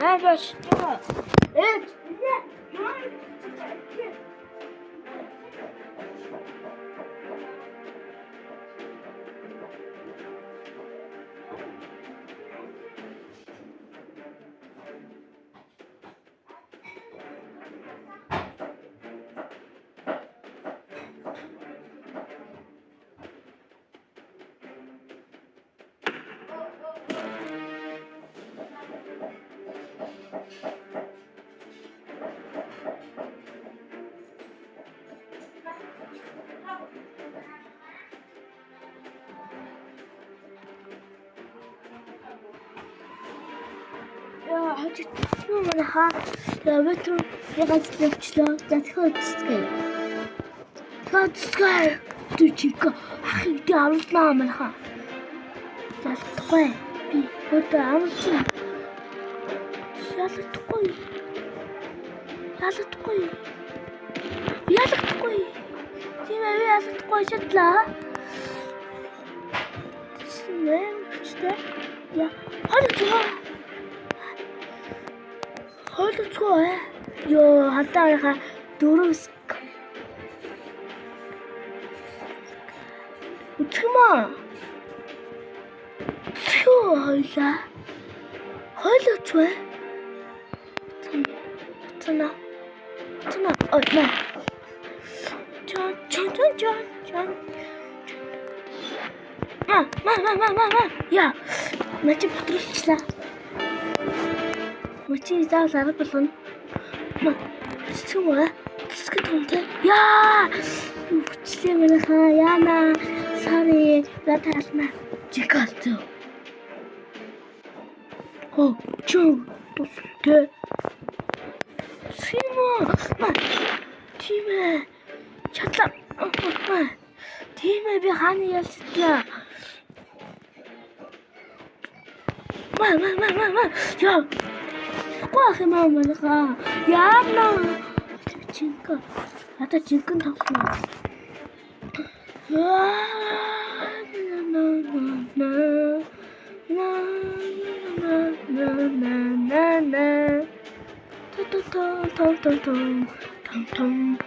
Аж. Манайхаа метро ягаж дэвчлээ. Захиа үсгээ. Түчиг ахыг ди амлнаа манайхаа. Ялахгүй. Би өдөө амлсан. Ялахгүй. Тийм ээ ялахгүй шатлаа. Синэмчтэй. Я Хойлоцгоо. Ёо, хатаараа дөрөвс. Үтгмаа. Хойлоцгоо. Тана. Ой, маа. Чон. Ма. Я. Мачи потручла. Мочи заалаар болгоно. Чичгөө. Тэсгэдэгтэй. Яа! Хүчлээ манайхаа яана. Sorry. Натална. Чикалт. Чуу. Тэсгэ. Симо. Тимэ. Чатлаа. Тимэ би хааны ялцлаа. Ма. Яа. Qual é meu mano? Ya não. Cinco. Até cinco não. Tom.